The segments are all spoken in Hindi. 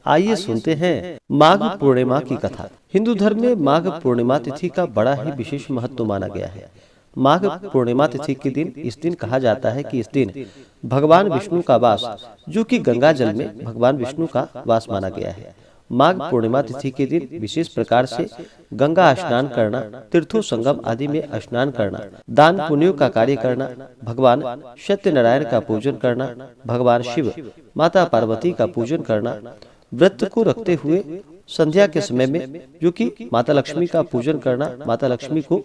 आइए सुनते हैं माघ पूर्णिमा की कथा। हिंदू धर्म में माघ पूर्णिमा तिथि का बड़ा ही विशेष महत्व माना गया है। माघ पूर्णिमा तिथि के दिन इस दिन कहा जाता है कि इस दिन भगवान विष्णु का वास, जो कि गंगा जल में भगवान विष्णु का वास माना गया है। माघ पूर्णिमा तिथि के दिन विशेष प्रकार से गंगा स्नान करना, तीर्थों संगम आदि में स्नान करना, दान पुण्यों का कार्य करना, भगवान सत्यनारायण का पूजन करना, भगवान शिव माता पार्वती का पूजन करना, व्रत को रखते हुए संध्या के समय में जो कि माता लक्ष्मी का पूजन करना, माता लक्ष्मी को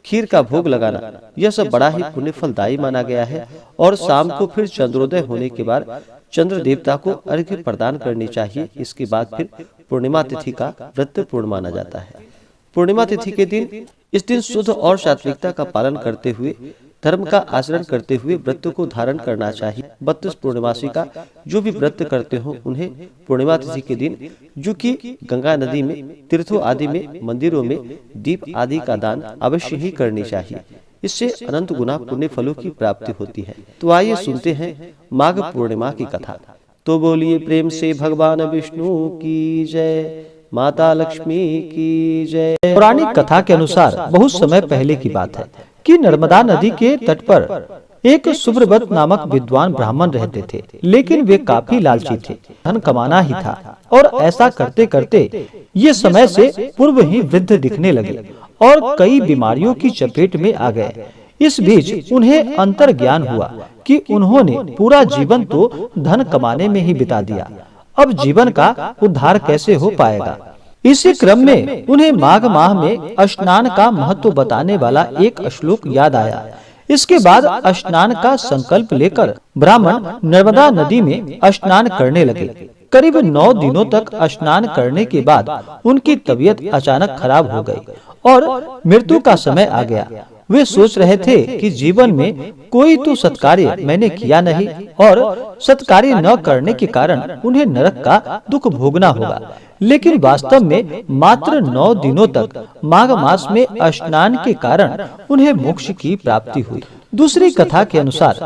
खीर का भोग लगाना, यह सब बड़ा ही पुण्य फलदायी माना गया है। और शाम को फिर चंद्रोदय होने के बाद चंद्र देवता को अर्घ्य प्रदान करनी चाहिए। इसके बाद फिर पूर्णिमा तिथि का व्रत पूर्ण माना जाता है। पूर्णिमा तिथि के दिन इस दिन शुद्ध और सात्विकता का पालन करते हुए, धर्म का आचरण करते हुए व्रत को धारण करना चाहिए। 32 पूर्णिमासी का जो भी व्रत करते हो उन्हें पूर्णिमा तिथि के दिन जो कि गंगा नदी में, तीर्थों आदि में, मंदिरों में दीप आदि का दान अवश्य ही करनी चाहिए। इससे अनंत गुना पुण्य फलों की प्राप्ति होती है। तो आइए सुनते हैं माघ पूर्णिमा की कथा। तो बोलिए प्रेम से भगवान विष्णु की जय, माता लक्ष्मी की जय। पौराणिक कथा के अनुसार बहुत समय पहले की बात है कि नर्मदा नदी के तट पर एक सुब्रत नामक विद्वान ब्राह्मण रहते थे, लेकिन वे काफी लालची थे। धन कमाना ही था और ऐसा करते करते ये समय से पूर्व ही वृद्ध दिखने लगे और कई बीमारियों की चपेट में आ गए। इस बीच उन्हें अंतर ज्ञान हुआ कि उन्होंने पूरा जीवन तो धन कमाने में ही बिता दिया, अब जीवन का उद्धार कैसे हो पाएगा। इसी क्रम में उन्हें माघ माह में स्नान का महत्व बताने वाला एक श्लोक याद आया। इसके बाद स्नान का संकल्प लेकर ब्राह्मण नर्मदा नदी में स्नान करने लगे। करीब 9 दिनों तक स्नान करने के बाद उनकी तबीयत अचानक खराब हो गई और मृत्यु का समय आ गया। वे सोच रहे थे कि जीवन में कोई तो सत्कार्य मैंने किया नहीं और सत्कार्य न करने के कारण उन्हें नरक का दुख भोगना होगा। लेकिन वास्तव में मात्र 9 दिनों तक माघ मास में स्नान के कारण उन्हें मोक्ष की प्राप्ति हुई। दूसरी कथा के अनुसार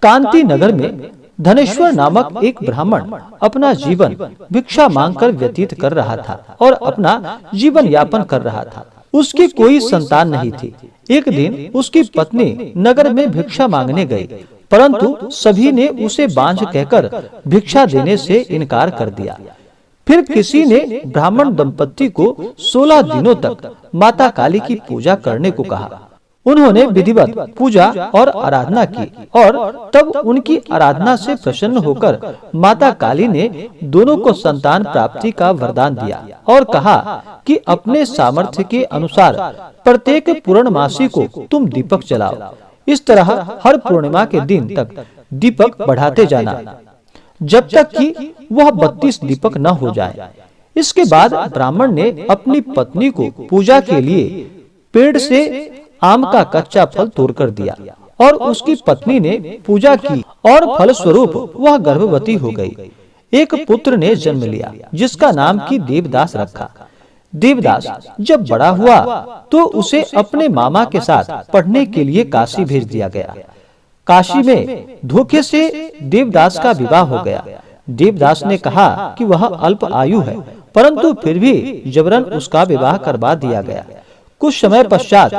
कांति नगर में धनेश्वर नामक एक ब्राह्मण अपना जीवन भिक्षा मांगकर व्यतीत कर रहा था और अपना जीवन यापन कर रहा था। उसकी कोई संतान नहीं थी। एक दिन उसकी पत्नी नगर में भिक्षा मांगने गई, परंतु सभी ने उसे बांझ कहकर भिक्षा देने से इनकार कर दिया। फिर किसी ने ब्राह्मण दंपत्ति को 16 दिनों तक माता काली की पूजा करने को कहा। उन्होंने विधिवत पूजा और आराधना की और तब उनकी आराधना से प्रसन्न होकर माता काली ने दोनों को संतान प्राप्ति का वरदान दिया और कहा कि अपने सामर्थ्य के अनुसार प्रत्येक पूर्णमासी को तुम दीपक जलाओ। इस तरह हर पूर्णिमा के दिन तक दीपक बढ़ाते जाना जब तक कि वह 32 दीपक न हो जाए। इसके बाद ब्राह्मण ने अपनी पत्नी को पूजा के लिए पेड़ से आम का कच्चा फल तोड़कर दिया और उसकी पत्नी ने पूजा की और फल स्वरूप वह गर्भवती हो गई। एक पुत्र ने जन्म लिया जिसका नाम की देवदास रखा। देवदास जब बड़ा हुआ तो उसे अपने मामा के साथ पढ़ने के लिए काशी भेज दिया गया। काशी में धोखे से देवदास का विवाह हो गया। देवदास ने कहा कि वह अल्प आयु है, परंतु फिर भी जबरन उसका विवाह करवा दिया गया। कुछ समय पश्चात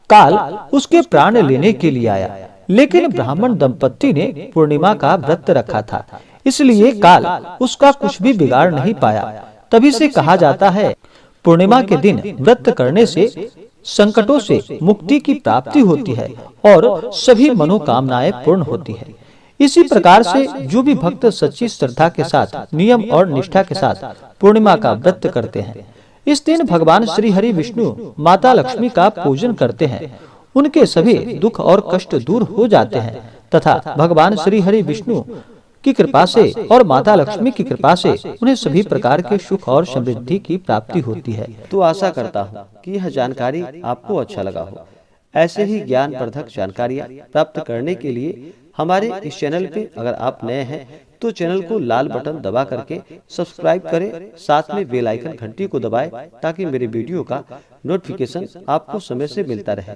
काल उसके प्राण लेने के लिए आया, लेकिन ब्राह्मण दंपत्ति ने पूर्णिमा का व्रत रखा था, इसलिए काल उसका कुछ भी बिगाड़ नहीं पाया। तभी से कहा जाता है पूर्णिमा के दिन व्रत करने से संकटों से मुक्ति की प्राप्ति होती है और सभी मनोकामनाएं पूर्ण होती है। इसी प्रकार से जो भी भक्त सच्ची श्रद्धा के साथ, नियम और निष्ठा के साथ पूर्णिमा का व्रत करते हैं, इस दिन भगवान श्री हरि विष्णु माता लक्ष्मी का पूजन करते हैं, उनके सभी दुख और कष्ट दूर हो जाते हैं तथा भगवान श्री हरि विष्णु की कृपा से और माता लक्ष्मी की कृपा से उन्हें सभी प्रकार के सुख और समृद्धि की प्राप्ति होती है। तो आशा करता हूँ कि यह जानकारी आपको अच्छा लगा हो। ऐसे ही ज्ञानवर्धक जानकारियाँ प्राप्त करने के लिए हमारे इस चैनल पे अगर आप नए हैं तो चैनल को लाल बटन दबा करके सब्सक्राइब करें, साथ में बेल आइकन घंटी को दबाएं ताकि मेरे वीडियो का नोटिफिकेशन आपको समय से मिलता रहे।